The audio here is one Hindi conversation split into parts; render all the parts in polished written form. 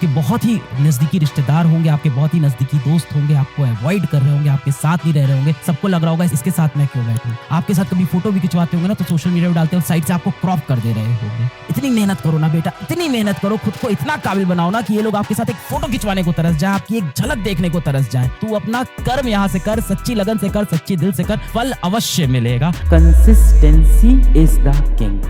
आपके बहुत ही नजदीकी रिश्तेदार होंगे, आपके बहुत ही नजदीकी दोस्त होंगे, आपको अवॉइड कर रहे होंगे, आपके साथ नहीं रह रहे होंगे। सबको लग रहा होगा इसके साथ मैं क्यों बैठूं। आपके साथ कभी फोटो भी खिंचवाते होंगे ना तो सोशल मीडिया पे डालते हो, साइड से आपको क्रॉप कर दे रहे होंगे। इतनी मेहनत करो ना बेटा, इतनी मेहनत करो, खुद को इतना काबिल बनाओ ना कि ये लोग आपके साथ एक फोटो खिंचवाने को तरस जाए, आपकी एक झलक देखने को तरस जाए। तू अपना कर्म यहाँ से कर, सच्ची लगन से कर, सच्ची दिल से कर, फल अवश्य मिलेगा। Consistency is the king.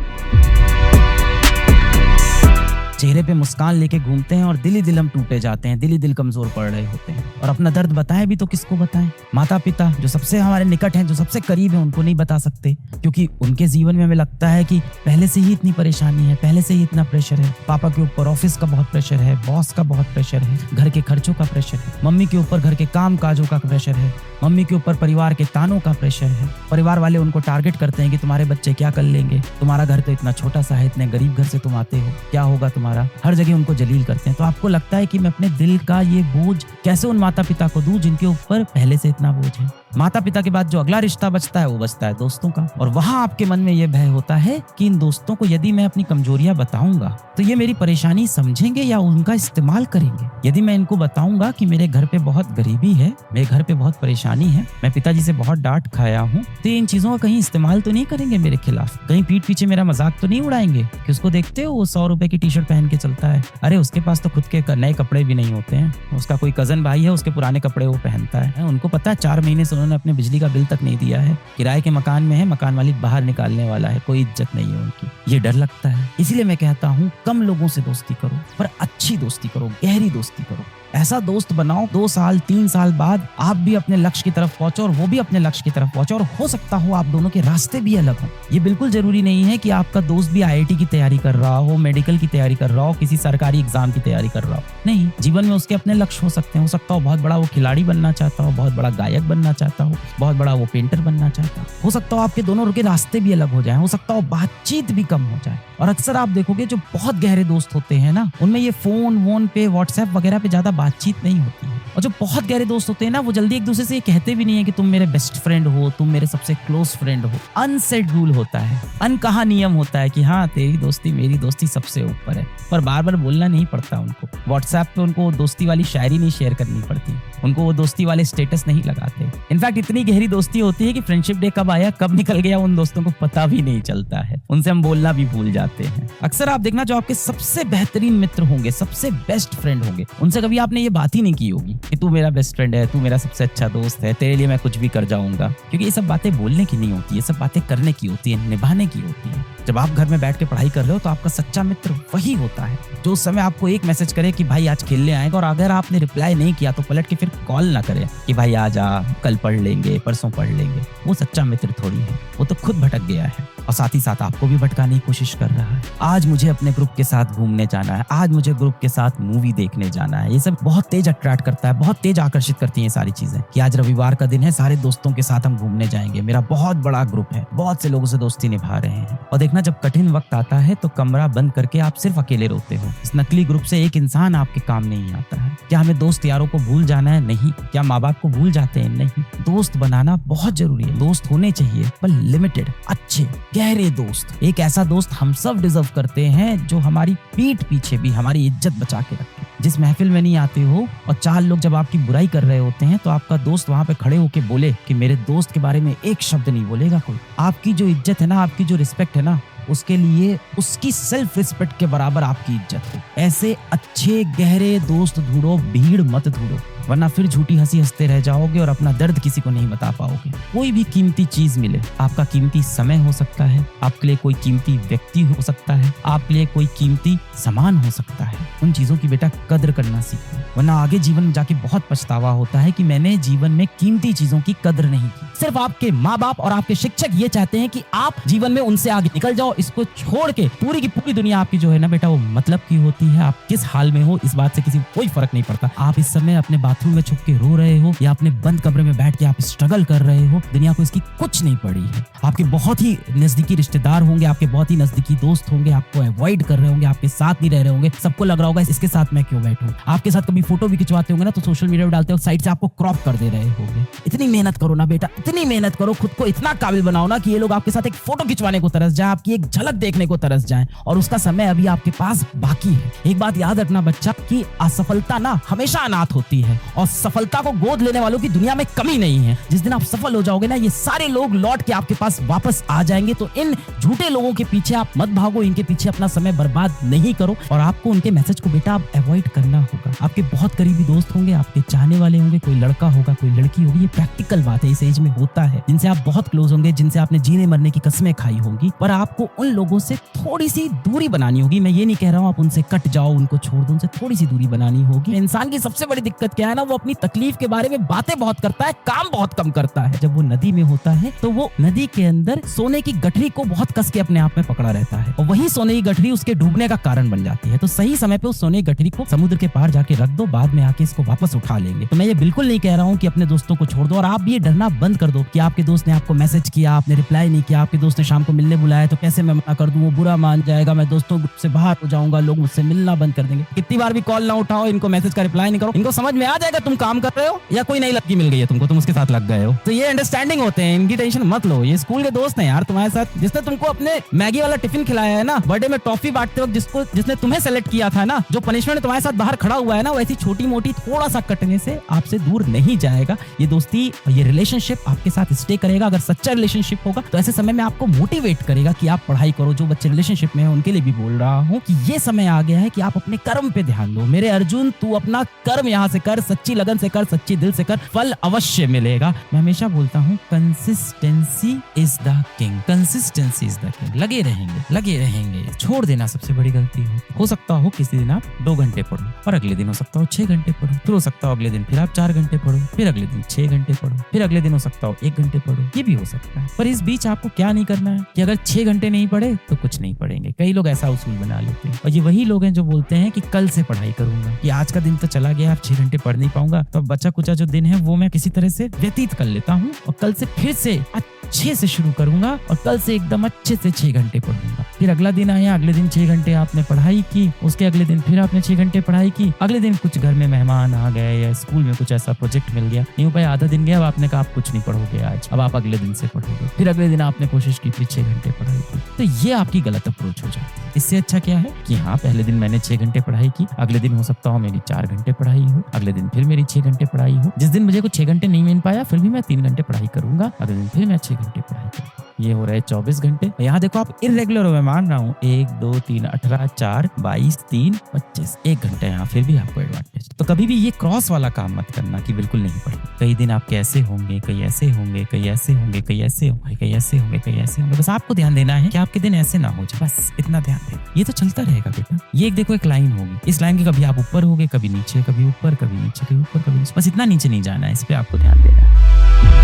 चेहरे पे मुस्कान लेके घूमते हैं और दिल ही दिल हम टूटे जाते हैं, दिल ही दिल कमजोर पड़ रहे होते हैं। और अपना दर्द बताएं भी तो किसको बताएं। माता पिता जो सबसे हमारे निकट हैं, जो सबसे करीब हैं, उनको नहीं बता सकते, क्योंकि उनके जीवन में हमें लगता है कि पहले से ही इतनी परेशानी है, पहले से ही इतना प्रेशर है। पापा के ऊपर ऑफिस का बहुत प्रेशर है, बॉस का बहुत प्रेशर है, घर के खर्चों का प्रेशर है, मम्मी के ऊपर घर के काम काजों का प्रेशर है, मम्मी के ऊपर परिवार के तानों का प्रेशर है। परिवार वाले उनको टारगेट करते हैं कि तुम्हारे बच्चे क्या कर लेंगे, तुम्हारा घर तो इतना छोटा सा है, इतने गरीब घर से तुम आते हो, क्या होगा तुम्हारा। हर जगह उनको जलील करते हैं। तो आपको लगता है कि मैं अपने दिल का ये बोझ कैसे उन माता पिता को दूं जिनके ऊपर पहले से इतना बोझ है। माता पिता के बाद जो अगला रिश्ता बचता है वो बचता है दोस्तों का। और वहां आपके मन में ये भय होता है कि इन दोस्तों को यदि मैं अपनी कमजोरियां बताऊंगा तो ये मेरी परेशानी समझेंगे या उनका इस्तेमाल करेंगे। यदि मैं इनको बताऊंगा कि मेरे घर पे बहुत गरीबी है, मेरे घर पे बहुत परेशानी है, मैं पिताजी से बहुत डांट खाया हूँ, तो इन चीजों का कहीं इस्तेमाल तो नहीं करेंगे मेरे खिलाफ, कहीं पीठ पीछे मेरा मजाक तो नहीं उड़ाएंगे कि उसको देखते हो वो 100 रुपए की टी शर्ट पहन के चलता है। अरे उसके पास तो खुद के नए कपड़े भी नहीं होते हैं, उसका कोई कजन भाई है उसके पुराने कपड़े वो पहनता है। उनको पता है 4 महीने से उन्होंने अपने बिजली का बिल तक नहीं दिया है, किराए के मकान में है, मकान मालिक बाहर निकालने वाला है, कोई इज्जत नहीं है उनकी। ये डर लगता है। इसीलिए मैं कहता हूँ कम लोगों से दोस्ती करो, पर अच्छी दोस्ती करो, गहरी दोस्ती करो। ऐसा दोस्त बनाओ 2 साल 3 साल बाद आप भी अपने लक्ष्य की तरफ पहुंचो और वो भी अपने लक्ष्य की तरफ पहुंचो, और हो सकता हो आप दोनों के रास्ते भी अलग हों। ये बिल्कुल जरूरी नहीं है कि आपका दोस्त भी IIT की तैयारी कर रहा हो, मेडिकल की तैयारी कर रहा हो, किसी सरकारी एग्जाम की तैयारी कर रहा हो। नहीं, जीवन में उसके अपने लक्ष्य हो सकते हैं। हो सकता हो बहुत बड़ा वो खिलाड़ी बनना चाहता हो, बहुत बड़ा गायक बनना चाहता हो, बहुत बड़ा वो पेंटर बनना चाहता हो सकता हो आपके दोनों के रास्ते भी अलग हो जाए, हो सकता हो बातचीत भी कम हो जाए। और अक्सर आप देखोगे जो बहुत गहरे दोस्त होते हैं ना, उनमें ये फोन पे व्हाट्सएप वगैरह पे ज्यादा बातचीत नहीं होती है। और जो बहुत गहरे दोस्त होते हैं ना, वो जल्दी एक दूसरे से ये कहते भी नहीं है कि तुम मेरे बेस्ट फ्रेंड हो, तुम मेरे सबसे क्लोज फ्रेंड हो। अनसेड रूल होता है, अनकहा नियम होता है कि हाँ तेरी दोस्ती मेरी दोस्ती सबसे ऊपर है, पर बार बार बोलना नहीं पड़ता उनको। व्हाट्सएप पे उनको दोस्ती वाली शायरी नहीं शेयर करनी पड़ती, उनको वो दोस्ती वाले स्टेटस नहीं लगाते। इनफैक्ट इतनी गहरी दोस्ती होती है कि फ्रेंडशिप डे कब आया कब निकल गया उन दोस्तों को पता भी नहीं चलता है, उनसे हम बोलना भी भूल जाते हैं। अक्सर आप देखना जो आपके सबसे बेहतरीन मित्र होंगे, सबसे बेस्ट फ्रेंड होंगे, उनसे कभी आपने ये बात ही नहीं की होगी कि तू मेरा बेस्ट फ्रेंड है, तू मेरा सबसे अच्छा दोस्त है, तेरे लिए मैं कुछ भी कर जाऊंगा। क्योंकि ये सब बातें बोलने की नहीं होती, ये सब बातें करने की होती है, निभाने की होती है। जब आप घर में बैठ के पढ़ाई कर रहे हो तो आपका सच्चा मित्र वही होता है जो उस समय आपको एक मैसेज करे कि भाई आज खेलने आएगा, और अगर आपने रिप्लाई नहीं किया तो पलट के फिर कॉल ना करे कि भाई आ जा, कल पढ़ लेंगे, परसों पढ़ लेंगे। वो सच्चा मित्र थोड़ी है, वो तो खुद भटक गया है और साथ ही साथ आपको भी भटकाने की कोशिश कर रहा है। आज मुझे अपने ग्रुप के साथ घूमने जाना है, आज मुझे ग्रुप के साथ मूवी देखने जाना है। ये सब बहुत तेज अट्रैक्ट करता है, बहुत तेज आकर्षित करती है सारी चीजें कि आज रविवार का दिन है, सारे दोस्तों के साथ हम घूमने जाएंगे, मेरा बहुत बड़ा ग्रुप है, बहुत से लोगों से दोस्ती निभा रहे हैं। और देखना जब कठिन वक्त आता है तो कमरा बंद करके आप सिर्फ अकेले रोते हो। इस नकली ग्रुप से एक इंसान आपके काम नहीं आता है। क्या हमें दोस्त यारों को भूल जाना है? नहीं। क्या माँ बाप को भूल जाते हैं? नहीं। दोस्त बनाना बहुत जरूरी है, दोस्त होने चाहिए पर लिमिटेड, अच्छे गहरे दोस्त। एक ऐसा दोस्त हम सब डिजर्व करते हैं जो हमारी पीठ पीछे भी हमारी इज्जत बचा के रखे। जिस महफिल में नहीं आते हो और 4 लोग जब आपकी बुराई कर रहे होते हैं तो आपका दोस्त वहां पे खड़े होके बोले कि मेरे दोस्त के बारे में एक शब्द नहीं बोलेगा कोई। आपकी जो इज्जत है ना, आपकी जो रिस्पेक्ट है ना, उसके लिए उसकी सेल्फ रिस्पेक्ट के बराबर आपकी इज्जत हो। ऐसे अच्छे गहरे दोस्त ढूंढो, भीड़ मत ढूंढो, वरना फिर झूठी हंसी हंसते रह जाओगे और अपना दर्द किसी को नहीं बता पाओगे। कोई भी कीमती चीज मिले, आपका कीमती समय हो सकता है, आपके लिए कोई कीमती व्यक्ति हो सकता है, आपके लिए कोई कीमती सामान हो सकता है। उन चीजों की बेटा कद्र करना सीखो, वरना आगे जीवन में जाके बहुत पछतावा होता है कि मैंने जीवन में कीमती चीजों की कद्र नहीं की। सिर्फ आपके माँ बाप और आपके शिक्षक ये चाहते हैं कि आप जीवन में उनसे आगे निकल जाओ। इसको छोड़ के पूरी की पूरी दुनिया आपकी जो है ना बेटा वो मतलब की होती है। आप किस हाल में हो इस बात से किसी को कोई फर्क नहीं पड़ता। आप इस समय अपने बाथरूम में छुप के रो रहे हो या अपने बंद कमरे में बैठ के आप स्ट्रगल कर रहे हो, दुनिया को इसकी कुछ नहीं पड़ी है। आपके बहुत ही नजदीकी रिश्तेदार होंगे, आपके बहुत ही नजदीकी दोस्त होंगे, आपको अवॉइड कर रहे होंगे, आपके साथ नहीं रह रहे होंगे, सबको लग रहा होगा इसके साथ मैं क्यों बैठूं। आपके साथ कभी फोटो भी खिंचवाते होंगे ना तो सोशल मीडिया पे डालते हो, साइड से आपको क्रॉप कर दे रहे होंगे। इतनी मेहनत करो ना बेटा, इतनी मेहनत करो, खुद को इतना काबिल बनाओ ना कि ये लोग आपके साथ एक फोटो खिंचवाने को तरस जाए, आपकी एक झलक देखने को तरस जाए, और उसका समय अभी आपके पास बाकी है। एक बात याद रखना बच्चा कि असफलता ना हमेशा अनाथ होती है और सफलता को गोद लेने वालों की दुनिया में कमी नहीं है। जिस दिन आप सफल हो जाओगे ना, ये सारे लोग लौट के आपके पास वापस आ जाएंगे। तो इन झूठे लोगों के पीछे आप मत भागो, इनके पीछे अपना समय बर्बाद नहीं करो, और आपको उनके मैसेज को बेटा आप अवॉइड करना होगा। आपके बहुत करीबी दोस्त होंगे, आपके चाहने वाले होंगे, कोई लड़का होगा, कोई लड़की होगी, ये प्रैक्टिकल बात है, इस एज में होता है, जिनसे आप बहुत क्लोज होंगे, जिनसे आपने जीने मरने की कसमें खाई होंगी, पर आपको उन लोगों से थोड़ी सी दूरी बनानी होगी। मैं ये नहीं कह रहा हूँ आप उनसे कट जाओ, उनको छोड़ दो, उनसे थोड़ी सी दूरी बनानी होगी। इंसान की सबसे बड़ी दिक्कत क्या है ना, वो अपनी तकलीफ के बारे में बातें बहुत करता है, काम बहुत कम करता है। जब वो नदी में होता है तो वो नदी के अंदर सोने की गठरी को बहुत कस के अपने आप में पकड़ा रहता है, और वही सोने की गठरी उसके डूबने का कारण बन जाती है। तो सही समय पे उस सोने की गठरी को समुद्र के पार जाके रख दो, बाद में आके इसको वापस उठा लेंगे। तो मैं ये बिल्कुल नहीं कह रहा हूँ कि अपने दोस्तों को छोड़ दो, और आप भी ये डरना बंद कर दो कि आपके दोस्त ने आपको मैसेज किया, आपने रिप्लाई नहीं किया, आपके दोस्त ने शाम को मिलने बुलाया तो कैसे मैं मना कर दूं, वो बुरा मान जाएगा, मैं दोस्तों से बाहर हो जाऊंगा, लोग मुझसे मिलना बंद कर देंगे। कितनी बार भी कॉल ना उठाओ, इनको मैसेज का रिप्लाई नहीं करो, इनको समझ में आ जाएगा तुम काम कर रहे हो या कोई नई लड़की मिल गई है तुमको, तुम उसके साथ लग गए हो। तो ये अंडरस्टैंडिंग होते हैं, इनकी टेंशन मत लो। ये स्कूल के दोस्त हैं यार तुम्हारे साथ, जिसने तुमको अपने मैगी वाला टिफिन खिलाया है ना, बर्थडे में टॉफी बांटते वक्त जिसने तुम्हें सेलेक्ट किया था ना, जो पनिशमेंट तुम्हारे साथ बाहर खड़ा हुआ है ना, वैसी छोटी मोटी थोड़ा सा कटने से आपसे दूर नहीं जाएगा। ये दोस्ती और ये रिलेशनशिप आपके साथ स्टे करेगा। अगर सच्चा रिलेशनशिप होगा तो ऐसे समय में आपको मोटिवेट करेगा कि आप पढ़ाई करो। जो बच्चे रिलेशनशिप में है उनके लिए भी बोल रहा हूँ कि ये समय आ गया है कि आप अपने कर्म पे ध्यान दो। मेरे अर्जुन, तू अपना कर्म यहाँ से कर, सच्ची लगन से कर, सच्ची दिल से कर, फल अवश्य मिलेगा। मैं हमेशा बोलता हूँ consistency is the king, consistency is the king. लगे रहेंगे, छोड़ देना सबसे बड़ी गलती हो सकता हो किसी दिन आप 2 घंटे पढ़ो और अगले दिन हो सकता हो 6 घंटे पढ़ो, फिर हो सकता हो अगले दिन फिर आप 4 घंटे पढ़ो, फिर अगले दिन 6 घंटे पढ़ो, फिर अगले दिन हो सकता हो 1 घंटे पढ़ो, ये भी हो सकता है। पर इस बीच आपको क्या नहीं करना है कि अगर 6 घंटे नहीं पढ़े तो कुछ नहीं पढ़ेंगे। कई लोग ऐसा उसूल बना लेते हैं, और ये वही लोग हैं जो बोलते हैं कि कल से पढ़ाई करूंगा, कि आज का दिन तो चला गया, अब 6 घंटे पढ़ नहीं पाऊंगा, तो बचा कुचा जो दिन है वो मैं किसी तरह से व्यतीत कर लेता हूँ और कल से फिर से अच्छे से शुरू करूंगा और कल से एकदम अच्छे से 6 घंटे पढ़ूंगा। फिर अगला दिन आया, अगले दिन 6 घंटे आपने पढ़ाई की, उसके अगले दिन फिर आपने 6 घंटे पढ़ाई की, अगले दिन कुछ घर में मेहमान आ गए या स्कूल में कुछ ऐसा प्रोजेक्ट मिल गया, नहीं हो पाया, आधा दिन गया, अब आपने कहा आप कुछ नहीं पढ़ोगे आज, अब आप अगले दिन से पढ़ोगे। फिर अगले दिन आपने कोशिश की, फिर 6 घंटे पढ़ाई की। तो ये आपकी गलत अप्रोच हो जाती है। इससे अच्छा क्या है कि हाँ, पहले दिन मैंने 6 घंटे पढ़ाई की, अगले दिन हो सकता हो मेरी 4 घंटे पढ़ाई हो, अगले दिन फिर मेरी 6 घंटे पढ़ाई हो। जिस दिन मुझे कुछ 6 घंटे नहीं मिल पाया फिर भी मैं 3 घंटे पढ़ाई करूंगा, अगले दिन फिर मैं 6 घंटे पढ़ाई करूंगा। ये हो रहे 24 घंटे। यहाँ देखो आप इर्रेगुलर हो, मैं मान रहा हूँ, 1 2 3 18 4 22 3 25, 1 घंटा यहाँ फिर भी आपको एडवांटेज। तो कभी भी ये क्रॉस वाला काम मत करना कि बिल्कुल नहीं पढ़ना। कई दिन आप कैसे होंगे, कई ऐसे होंगे, कई ऐसे होंगे, कई ऐसे होंगे, कई ऐसे होंगे, कई ऐसे होंगे। बस आपको ध्यान देना है कि आपके दिन ऐसे ना हो जाए, बस इतना ध्यान देना। ये तो चलता रहेगा बेटा। ये एक देखो एक लाइन होगी, इस लाइन के कभी आप ऊपर होगे, कभी नीचे, कभी ऊपर, कभी नीचे, कभी ऊपर, कभी नीचे, बस इतना नीचे नहीं जाना है, इस पे आपको ध्यान देना है।